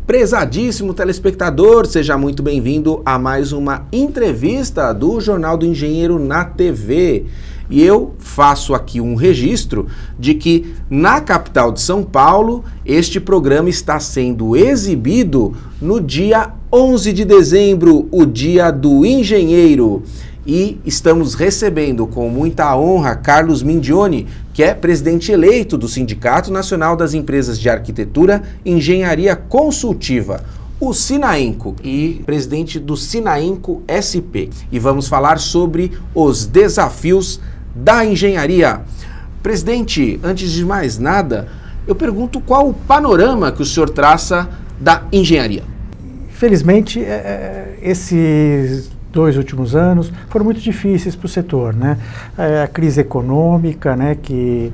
Prezadíssimo telespectador, seja muito bem-vindo a mais uma entrevista do Jornal do Engenheiro na TV. E eu faço aqui um registro de que na capital de São Paulo, este programa está sendo exibido no dia 11 de dezembro, o Dia do Engenheiro. E estamos recebendo com muita honra Carlos Mindioni, que é presidente eleito do Sindicato Nacional das Empresas de Arquitetura e Engenharia Consultiva, o Sinaenco, e presidente do Sinaenco SP. E vamos falar sobre os desafios da engenharia. Presidente, antes de mais nada, eu pergunto qual o panorama que o senhor traça da engenharia. Felizmente, esses 2 últimos anos foram muito difíceis para o setor, né? A crise econômica, né, que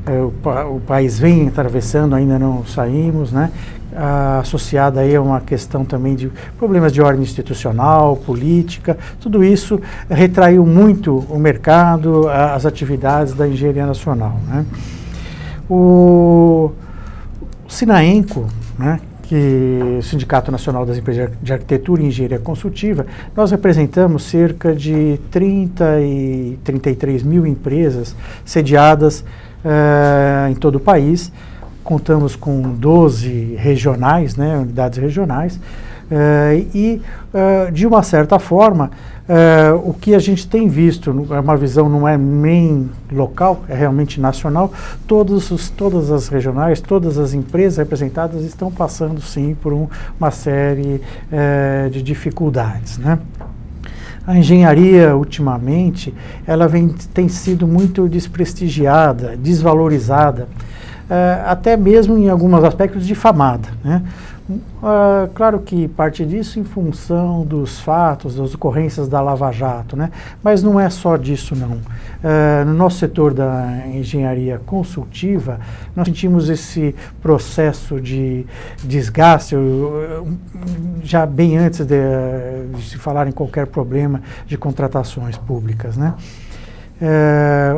o país vem atravessando, ainda não saímos, né? Associada aí a uma questão também de problemas de ordem institucional, política, tudo isso retraiu muito o mercado, as atividades da engenharia nacional, né? O Sinaenco, né, que é o Sindicato Nacional das Empresas de Arquitetura e Engenharia Consultiva, nós representamos cerca de 33 mil empresas sediadas em todo o país. Contamos com 12 regionais, né, unidades regionais, de uma certa forma, o que a gente tem visto, uma visão não é nem local, é realmente nacional, todas as regionais, todas as empresas representadas estão passando sim por uma série de dificuldades, né? A engenharia, ultimamente, ela tem sido muito desprestigiada, desvalorizada, até mesmo em alguns aspectos difamada, né? Claro que parte disso em função dos fatos, das ocorrências da Lava Jato, né? Mas não é só disso, não. No nosso setor da engenharia consultiva, nós sentimos esse processo de desgaste, já bem antes de se falar em qualquer problema de contratações públicas, né?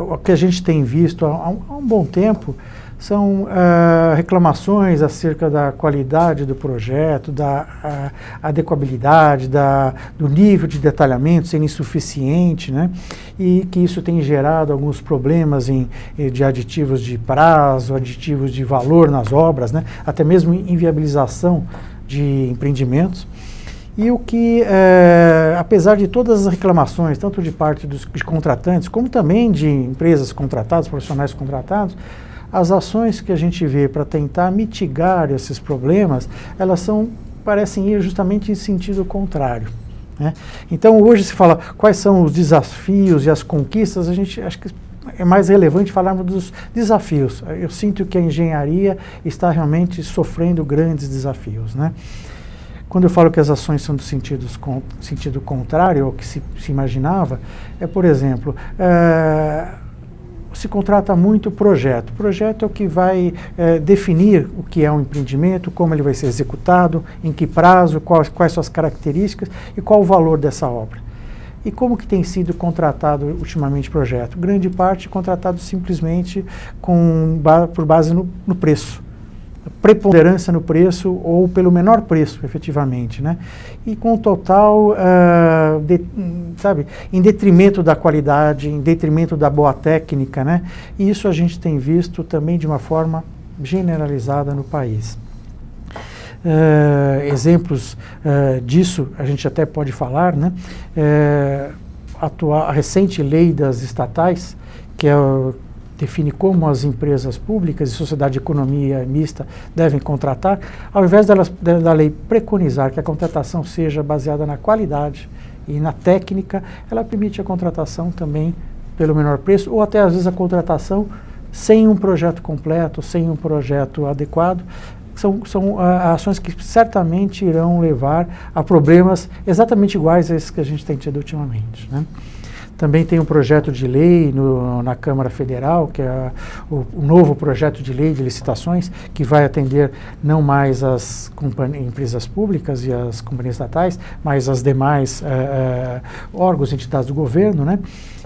O que a gente tem visto há um bom tempo são reclamações acerca da qualidade do projeto, da adequabilidade, do nível de detalhamento sendo insuficiente, né? E que isso tem gerado alguns problemas de aditivos de prazo, aditivos de valor nas obras, né? Até mesmo inviabilização de empreendimentos. E o que, apesar de todas as reclamações, tanto de parte dos contratantes, como também de empresas contratadas, profissionais contratados, as ações que a gente vê para tentar mitigar esses problemas, elas parecem ir justamente em sentido contrário, né? Então, hoje se fala quais são os desafios e as conquistas, a gente acho que é mais relevante falarmos dos desafios. Eu sinto que a engenharia está realmente sofrendo grandes desafios, né? Quando eu falo que as ações são do sentido contrário ao que se imaginava, por exemplo, se contrata muito projeto. Projeto é o que vai definir o que é um empreendimento, como ele vai ser executado, em que prazo, quais suas características e qual o valor dessa obra. E como que tem sido contratado ultimamente projeto? Grande parte contratado simplesmente por base no preço. Preponderância no preço ou pelo menor preço, efetivamente, né? E com total, em detrimento da qualidade, em detrimento da boa técnica, né? E isso a gente tem visto também de uma forma generalizada no país. Exemplos disso a gente até pode falar, né? A recente lei das estatais, que define como as empresas públicas e sociedade de economia mista devem contratar, ao invés da lei preconizar que a contratação seja baseada na qualidade e na técnica, ela permite a contratação também pelo menor preço, ou até às vezes a contratação sem um projeto completo, sem um projeto adequado. São ações que certamente irão levar a problemas exatamente iguais a esses que a gente tem tido ultimamente, né? Também tem um projeto de lei na Câmara Federal, que é o novo projeto de lei de licitações, que vai atender não mais as empresas públicas e as companhias estatais, mas as demais órgãos e entidades do governo, né?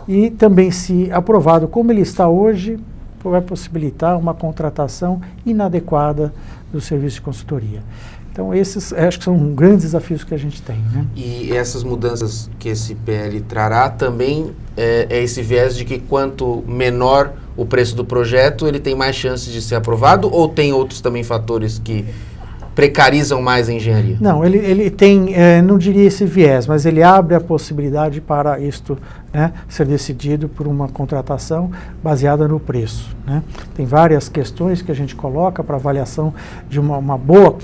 E também, se aprovado como ele está hoje, vai possibilitar uma contratação inadequada do serviço de consultoria. Então, esses acho que são grandes desafios que a gente tem, né? E essas mudanças que esse PL trará também é esse viés de que quanto menor o preço do projeto, ele tem mais chances de ser aprovado, ou tem outros também fatores que precarizam mais a engenharia? Não, ele tem, não diria esse viés, mas ele abre a possibilidade para isto, né, ser decidido por uma contratação baseada no preço, né? Tem várias questões que a gente coloca para avaliação de uma boa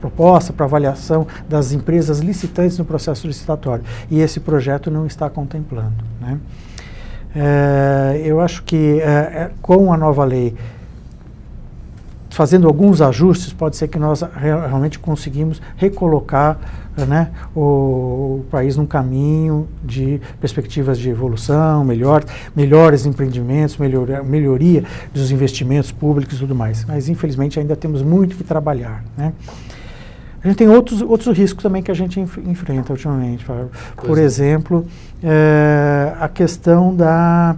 proposta, para avaliação das empresas licitantes no processo licitatório, e esse projeto não está contemplando, né? Eu acho que com a nova lei, fazendo alguns ajustes, pode ser que nós realmente conseguimos recolocar, né, o país num caminho de perspectivas de evolução, melhores empreendimentos, melhoria dos investimentos públicos e tudo mais. Mas, infelizmente, ainda temos muito que trabalhar, né? A gente tem outros riscos também que a gente enfrenta ultimamente. Por exemplo, a questão da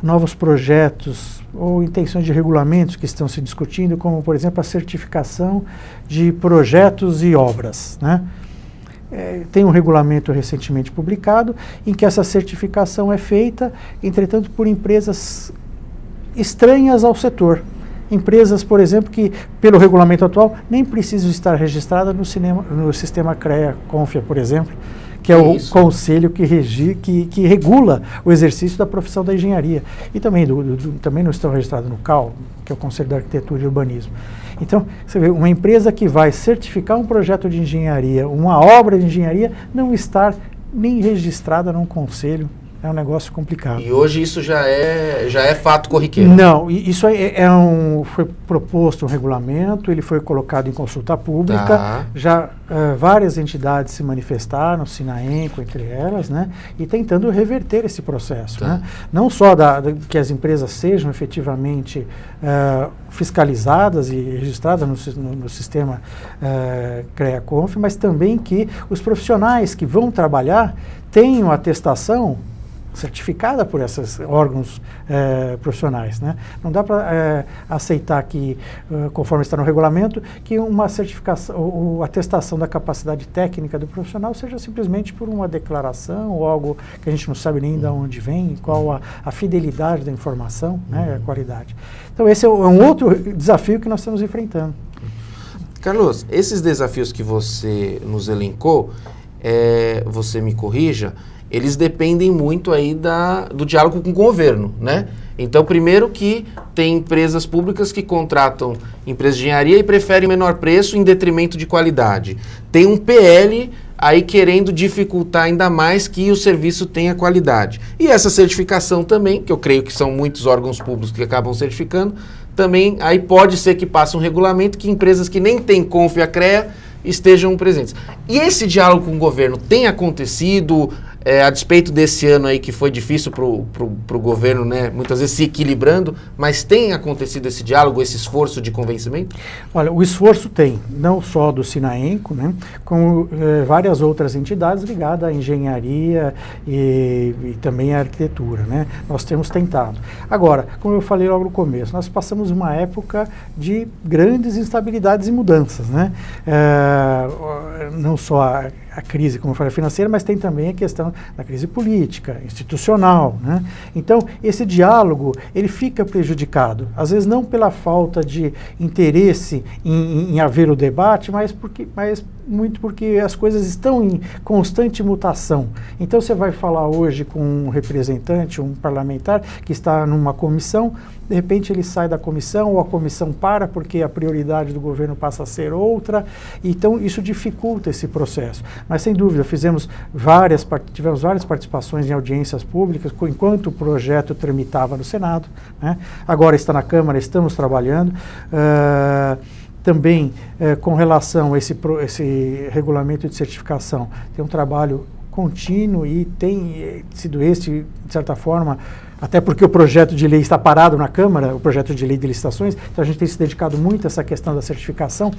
novos projetos ou intenções de regulamentos que estão se discutindo, como, por exemplo, a certificação de projetos e obras, né? Tem um regulamento recentemente publicado em que essa certificação é feita, entretanto, por empresas estranhas ao setor. Empresas, por exemplo, que, pelo regulamento atual, nem precisam estar registradas no sistema CREA-CONFIA, por exemplo, que é o conselho que regula o exercício da profissão da engenharia. E também, também não estão registrados no CAL, que é o Conselho da Arquitetura e Urbanismo. Então, você vê, uma empresa que vai certificar um projeto de engenharia, uma obra de engenharia, não estar nem registrada num conselho. É um negócio complicado. E hoje isso já é fato corriqueiro? Não, isso foi proposto um regulamento, ele foi colocado em consulta pública, tá. Já várias entidades se manifestaram, Sinaenco entre elas, né, e tentando reverter esse processo. Tá. Né? Não só que as empresas sejam efetivamente fiscalizadas e registradas no sistema CREA-CONF, mas também que os profissionais que vão trabalhar tenham atestação certificada por esses órgãos profissionais, né? Não dá para aceitar que, conforme está no regulamento, que uma certificação ou atestação da capacidade técnica do profissional seja simplesmente por uma declaração ou algo que a gente não sabe nem de onde vem, qual a fidelidade da informação, né, a qualidade. Então esse é um outro desafio que nós estamos enfrentando. Carlos, esses desafios que você nos elencou, você me corrija, eles dependem muito aí do diálogo com o governo, né? Então, primeiro que tem empresas públicas que contratam empresas de engenharia e preferem menor preço em detrimento de qualidade. Tem um PL aí querendo dificultar ainda mais que o serviço tenha qualidade. E essa certificação também, que eu creio que são muitos órgãos públicos que acabam certificando, também aí pode ser que passe um regulamento que empresas que nem têm CONFIA-CREA estejam presentes. E esse diálogo com o governo tem acontecido, a despeito desse ano aí que foi difícil para o governo, né, muitas vezes se equilibrando, mas tem acontecido esse diálogo, esse esforço de convencimento? Olha, o esforço tem, não só do Sinaenco, né, como várias outras entidades ligadas à engenharia e também à arquitetura, né? Nós temos tentado. Agora, como eu falei logo no começo, nós passamos uma época de grandes instabilidades e mudanças, né? Não só a crise, como eu falei, financeira, mas tem também a questão da crise política, institucional, né? Então, esse diálogo, ele fica prejudicado, às vezes não pela falta de interesse em haver o debate, mas muito porque as coisas estão em constante mutação. Então, você vai falar hoje com um representante, um parlamentar, que está numa comissão, de repente ele sai da comissão, ou a comissão para, porque a prioridade do governo passa a ser outra, então isso dificulta esse processo. Mas, sem dúvida, tivemos várias participações em audiências públicas, enquanto o projeto tramitava no Senado, né? Agora está na Câmara, estamos trabalhando. Também, com relação a esse regulamento de certificação, tem um trabalho contínuo e tem sido de certa forma, até porque o projeto de lei está parado na Câmara, o projeto de lei de licitações, então a gente tem se dedicado muito a essa questão da certificação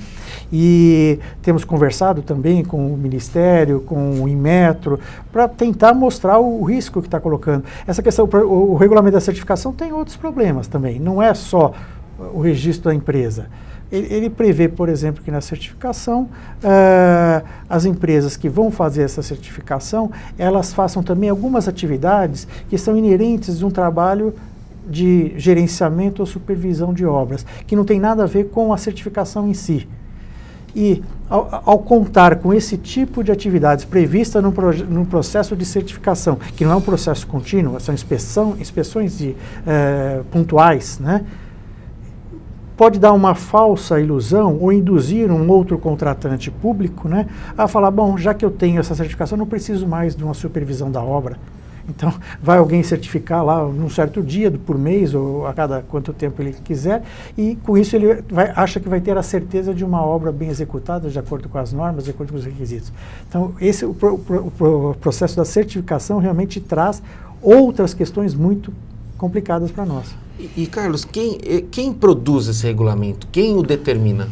e temos conversado também com o Ministério, com o Inmetro, para tentar mostrar o risco que está colocando. Essa questão, o regulamento da certificação tem outros problemas também, não é só o registro da empresa? Ele prevê, por exemplo, que na certificação, as empresas que vão fazer essa certificação, elas façam também algumas atividades que são inerentes de um trabalho de gerenciamento ou supervisão de obras, que não tem nada a ver com a certificação em si. E, ao contar com esse tipo de atividades prevista no processo de certificação, que não é um processo contínuo, são inspeções pontuais, né? Pode dar uma falsa ilusão ou induzir um outro contratante público, né, a falar, bom, já que eu tenho essa certificação, não preciso mais de uma supervisão da obra. Então, vai alguém certificar lá num certo dia, por mês, ou a cada quanto tempo ele quiser, e com isso ele acha que vai ter a certeza de uma obra bem executada, de acordo com as normas, de acordo com os requisitos. Então, o processo da certificação realmente traz outras questões muito complicadas para nós. E Carlos, quem produz esse regulamento? Quem o determina?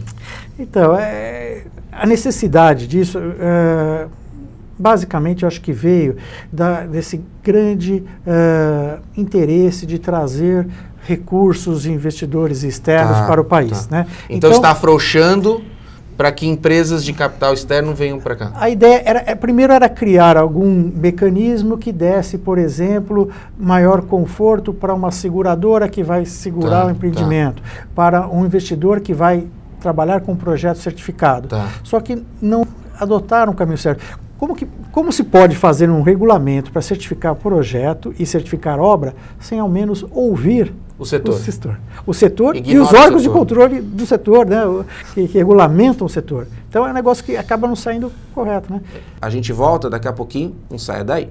Então, a necessidade disso, basicamente, eu acho que veio desse grande interesse de trazer recursos e investidores externos para o país. Né? Então está afrouxando para que empresas de capital externo venham para cá? A ideia primeiro era criar algum mecanismo que desse, por exemplo, maior conforto para uma seguradora que vai segurar o empreendimento, para um investidor que vai trabalhar com um projeto certificado. Só que não adotaram o caminho certo. Como se pode fazer um regulamento para certificar projeto e certificar obra sem ao menos ouvir o setor e os órgãos de controle do setor, né, que regulamentam o setor. Então é um negócio que acaba não saindo correto. Né? A gente volta daqui a pouquinho, não saia daí.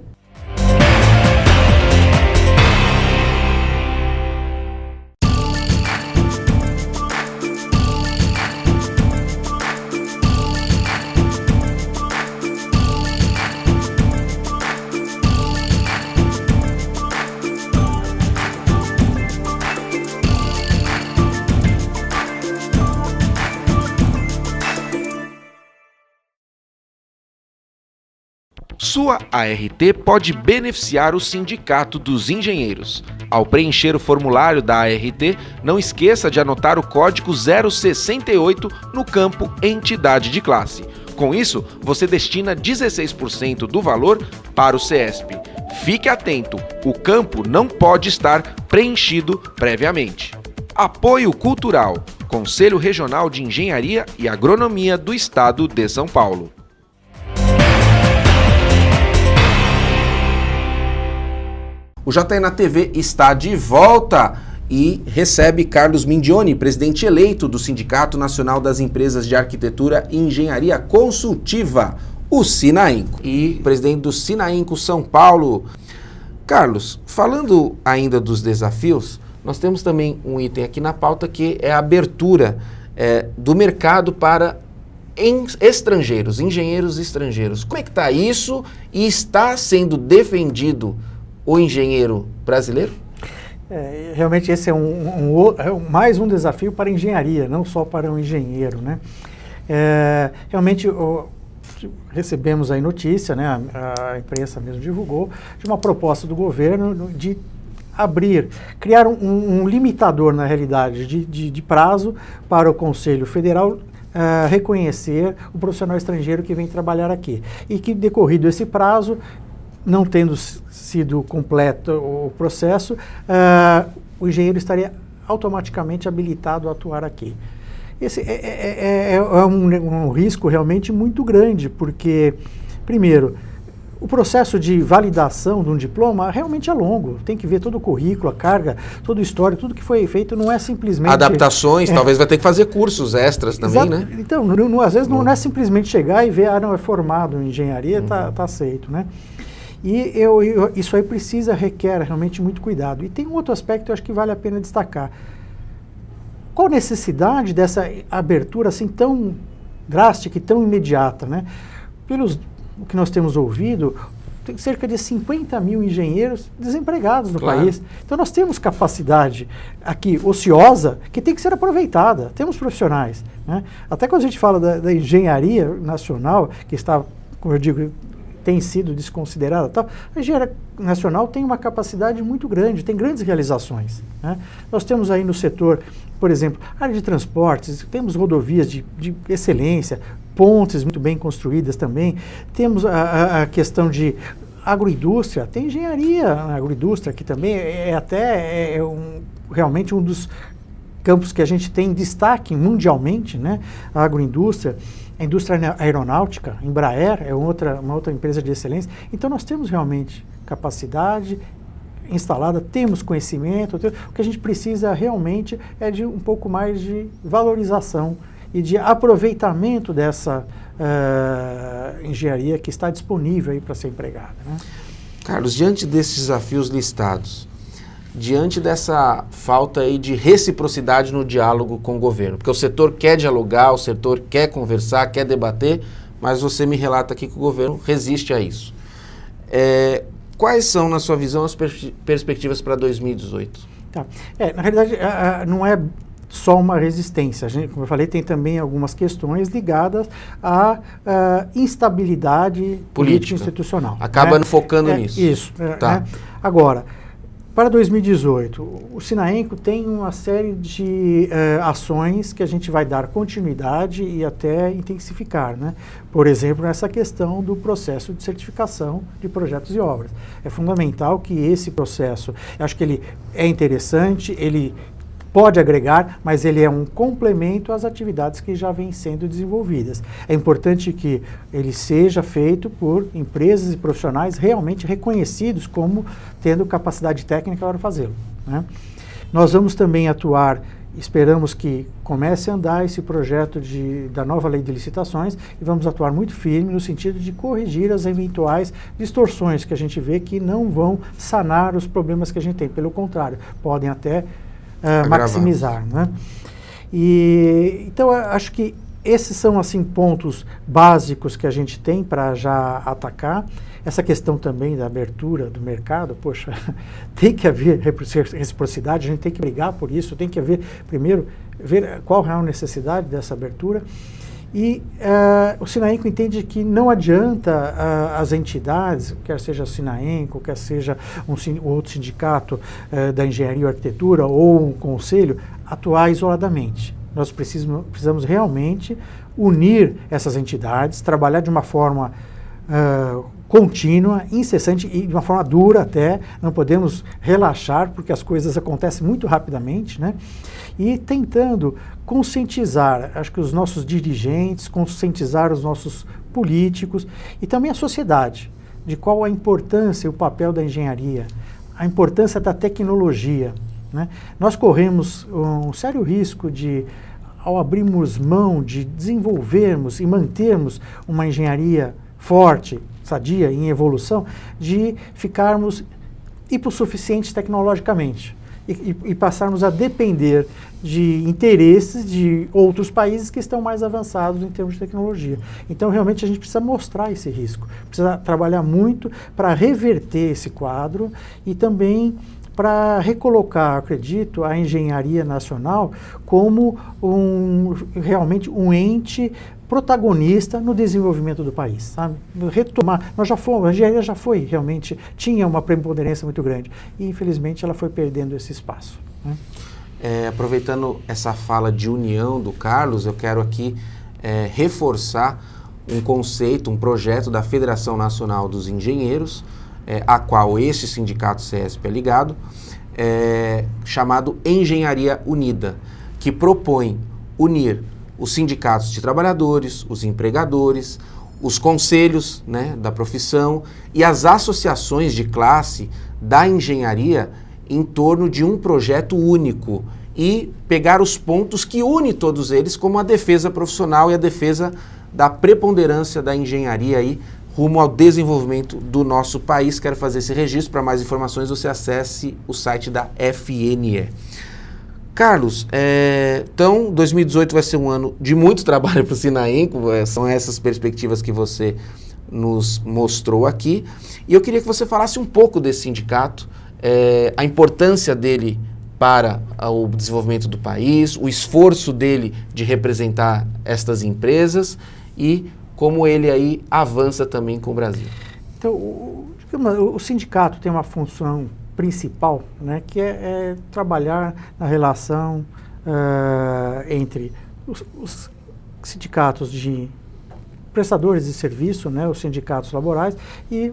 Sua ART pode beneficiar o Sindicato dos Engenheiros. Ao preencher o formulário da ART, não esqueça de anotar o código 068 no campo Entidade de Classe. Com isso, você destina 16% do valor para o CESP. Fique atento, o campo não pode estar preenchido previamente. Apoio Cultural, Conselho Regional de Engenharia e Agronomia do Estado de São Paulo. O JE na TV está de volta e recebe Carlos Mindioni, presidente eleito do Sindicato Nacional das Empresas de Arquitetura e Engenharia Consultiva, o Sinainco, e presidente do Sinainco São Paulo. Carlos, falando ainda dos desafios, nós temos também um item aqui na pauta que é a abertura do mercado para estrangeiros, engenheiros estrangeiros. Como é que está isso e está sendo defendido o engenheiro brasileiro? Realmente esse é mais um desafio para a engenharia, não só para o engenheiro, né? Realmente recebemos aí notícia, né, a imprensa mesmo divulgou, de uma proposta do governo de criar um limitador, na realidade, de prazo para o Conselho Federal reconhecer o profissional estrangeiro que vem trabalhar aqui. E que, decorrido esse prazo, não tendo sido completo o processo, o engenheiro estaria automaticamente habilitado a atuar aqui. Esse é um risco realmente muito grande, porque, primeiro, o processo de validação de um diploma realmente é longo. Tem que ver todo o currículo, a carga, todo o histórico, tudo que foi feito não é simplesmente... Adaptações, talvez vai ter que fazer cursos extras também, né? Então, às vezes não é simplesmente chegar e ver, não, é formado em engenharia, tá aceito, né? E isso aí requer realmente muito cuidado. E tem um outro aspecto que eu acho que vale a pena destacar. Qual a necessidade dessa abertura assim tão drástica e tão imediata, né? O que nós temos ouvido, tem cerca de 50 mil engenheiros desempregados no país. Então nós temos capacidade aqui ociosa que tem que ser aproveitada. Temos profissionais, né? Até quando a gente fala da engenharia nacional, que está, como eu digo, tem sido desconsiderada, tal, a engenharia nacional tem uma capacidade muito grande, tem grandes realizações, né? Nós temos aí no setor por exemplo, área de transportes, temos rodovias de excelência, pontes muito bem construídas também, temos a questão de agroindústria, tem engenharia na agroindústria, que também realmente um dos campos que a gente tem destaque mundialmente, né? A agroindústria, a indústria aeronáutica, Embraer é uma outra empresa de excelência. Então nós temos realmente capacidade instalada, temos conhecimento, o que a gente precisa realmente é de um pouco mais de valorização e de aproveitamento dessa engenharia que está disponível aí para ser empregada, né? Carlos, diante desses desafios listados, diante dessa falta aí de reciprocidade no diálogo com o governo, porque o setor quer dialogar, o setor quer conversar, quer debater, mas você me relata aqui que o governo resiste a isso. Quais são, na sua visão, as perspectivas para 2018? Tá. Na realidade, não é só uma resistência. Como eu falei, tem também algumas questões ligadas à instabilidade política institucional. Acaba focando nisso. Isso. Tá. Agora, para 2018, o Sinaenco tem uma série de ações que a gente vai dar continuidade e até intensificar, né? Por exemplo, nessa questão do processo de certificação de projetos e obras. É fundamental que esse processo, eu acho que ele é interessante, ele pode agregar, mas ele é um complemento às atividades que já vêm sendo desenvolvidas. É importante que ele seja feito por empresas e profissionais realmente reconhecidos como tendo capacidade técnica para fazê-lo, né? Nós vamos também atuar, esperamos que comece a andar esse projeto da nova lei de licitações e vamos atuar muito firme no sentido de corrigir as eventuais distorções que a gente vê que não vão sanar os problemas que a gente tem. Pelo contrário, podem até maximizar, né? Então, acho que esses são assim pontos básicos que a gente tem para já atacar. Essa questão também da abertura do mercado, poxa, tem que haver reciprocidade, a gente tem que brigar por isso, tem que haver, primeiro, ver qual é a necessidade dessa abertura. E o Sinaenco entende que não adianta as entidades, quer seja o Sinaenco, quer seja outro sindicato da engenharia ou arquitetura ou um conselho, atuar isoladamente. Nós precisamos realmente unir essas entidades, trabalhar de uma forma contínua, incessante e de uma forma dura até, não podemos relaxar porque as coisas acontecem muito rapidamente, né? E tentando conscientizar, acho que os nossos dirigentes, conscientizar os nossos políticos e também a sociedade de qual a importância e o papel da engenharia, a importância da tecnologia, né? Nós corremos um sério risco de, ao abrirmos mão de desenvolvermos e mantermos uma engenharia forte, sadia, em evolução, de ficarmos hipossuficientes tecnologicamente e passarmos a depender de interesses de outros países que estão mais avançados em termos de tecnologia. Então, realmente, a gente precisa mostrar esse risco, precisa trabalhar muito para reverter esse quadro e também para recolocar, acredito, a engenharia nacional como realmente um ente protagonista no desenvolvimento do país, sabe? Retomar, a engenharia já foi realmente, tinha uma preponderância muito grande e infelizmente ela foi perdendo esse espaço, né? Aproveitando essa fala de união do Carlos, eu quero aqui reforçar um conceito, um projeto da Federação Nacional dos Engenheiros, a qual este sindicato CESP é ligado, chamado Engenharia Unida, que propõe unir os sindicatos de trabalhadores, os empregadores, os conselhos, né, da profissão e as associações de classe da engenharia em torno de um projeto único e pegar os pontos que unem todos eles, como a defesa profissional e a defesa da preponderância da engenharia aí, rumo ao desenvolvimento do nosso país. Quero fazer esse registro. Para mais informações, você acesse o site da FNE. Carlos, então 2018 vai ser um ano de muito trabalho para o Sinaenco, são essas perspectivas que você nos mostrou aqui. E eu queria que você falasse um pouco desse sindicato, a importância dele para o desenvolvimento do país, o esforço dele de representar estas empresas e como ele aí avança também com o Brasil. Então, o sindicato tem uma função principal, né, que é trabalhar na relação entre os sindicatos de prestadores de serviço, né, os sindicatos laborais, e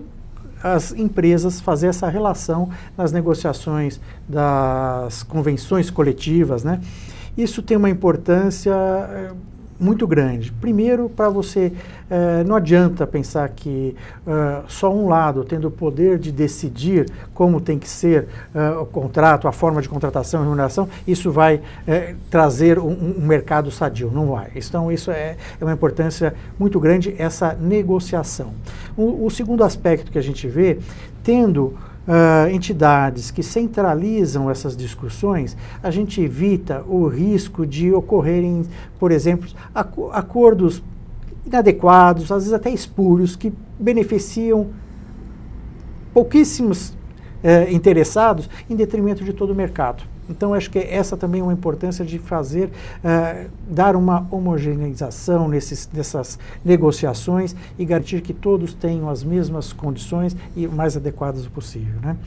as empresas, fazer essa relação nas negociações das convenções coletivas, né? Isso tem uma importância muito grande. Primeiro, para você, não adianta pensar que só um lado, tendo o poder de decidir como tem que ser o contrato, a forma de contratação e remuneração, isso vai trazer um mercado sadio. Não vai. Então, isso é uma importância muito grande, essa negociação. O segundo aspecto que a gente vê, tendo entidades que centralizam essas discussões, a gente evita o risco de ocorrerem, por exemplo, acordos inadequados, às vezes até espúrios, que beneficiam pouquíssimos interessados em detrimento de todo o mercado. Então, acho que essa também é uma importância de fazer, dar uma homogeneização nessas negociações e garantir que todos tenham as mesmas condições e o mais adequadas possível, né?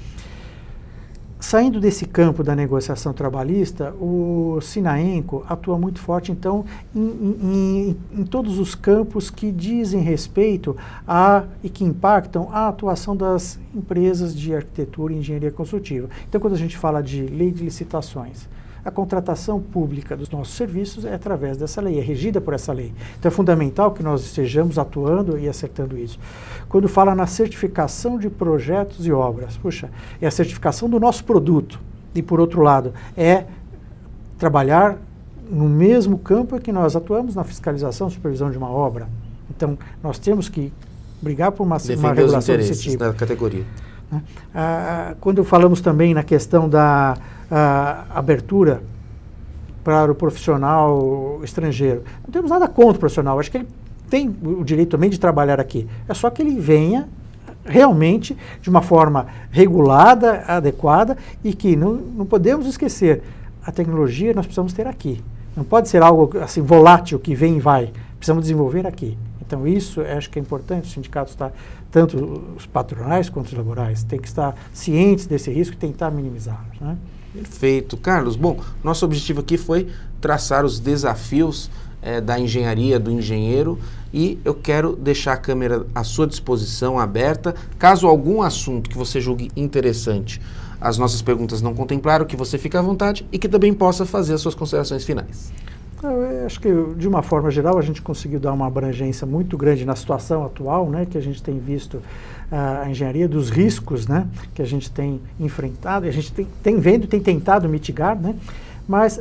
Saindo desse campo da negociação trabalhista, o Sinaenco atua muito forte, então, em todos os campos que dizem respeito e que impactam a atuação das empresas de arquitetura e engenharia construtiva. Então, quando a gente fala de lei de licitações, a contratação pública dos nossos serviços é através dessa lei, é regida por essa lei. Então é fundamental que nós estejamos atuando e acertando isso. Quando fala na certificação de projetos e obras, puxa, é a certificação do nosso produto. E por outro lado, é trabalhar no mesmo campo em que nós atuamos na fiscalização e supervisão de uma obra. Então nós temos que brigar por uma regulação desse tipo. Da categoria. Quando falamos também na questão da abertura para o profissional estrangeiro, não temos nada contra o profissional, acho que ele tem o direito também de trabalhar aqui, é só que ele venha realmente de uma forma regulada, adequada, e que não podemos esquecer, a tecnologia nós precisamos ter aqui, não pode ser algo assim volátil que vem e vai, precisamos desenvolver aqui. Então isso acho que é importante, os sindicatos, tanto os patronais quanto os laborais, têm que estar cientes desse risco e tentar minimizá-los, né? Perfeito. Carlos, bom, nosso objetivo aqui foi traçar os desafios da engenharia, do engenheiro, e eu quero deixar a câmera à sua disposição, aberta, caso algum assunto que você julgue interessante, as nossas perguntas não contemplaram, que você fique à vontade e que também possa fazer as suas considerações finais. Eu acho que, de uma forma geral, a gente conseguiu dar uma abrangência muito grande na situação atual, né, que a gente tem visto a engenharia, dos riscos, né, que a gente tem enfrentado, a gente tem vendo e tem tentado mitigar, né, mas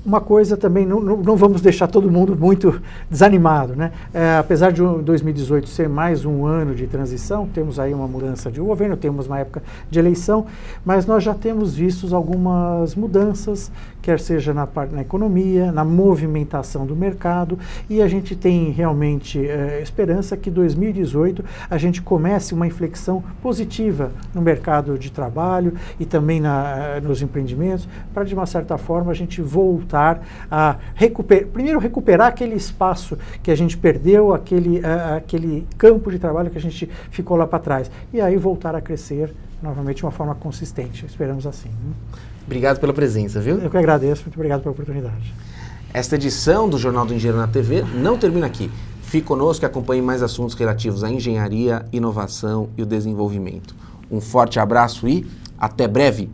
uma coisa também, não vamos deixar todo mundo muito desanimado, né? Apesar de 2018 ser mais um ano de transição, temos aí uma mudança de governo, temos uma época de eleição, mas nós já temos visto algumas mudanças, quer seja na economia, na movimentação do mercado, e a gente tem realmente esperança que 2018 a gente comece uma inflexão positiva no mercado de trabalho e também nos empreendimentos, para de uma certa forma a gente voltar a primeiro recuperar aquele espaço que a gente perdeu, aquele campo de trabalho que a gente ficou lá para trás, e aí voltar a crescer novamente de uma forma consistente. Esperamos assim, né? Obrigado pela presença, viu? Eu que agradeço, muito obrigado pela oportunidade. Esta edição do Jornal do Engenheiro na TV não termina aqui. Fique conosco e acompanhe mais assuntos relativos à engenharia, inovação e o desenvolvimento. Um forte abraço e até breve!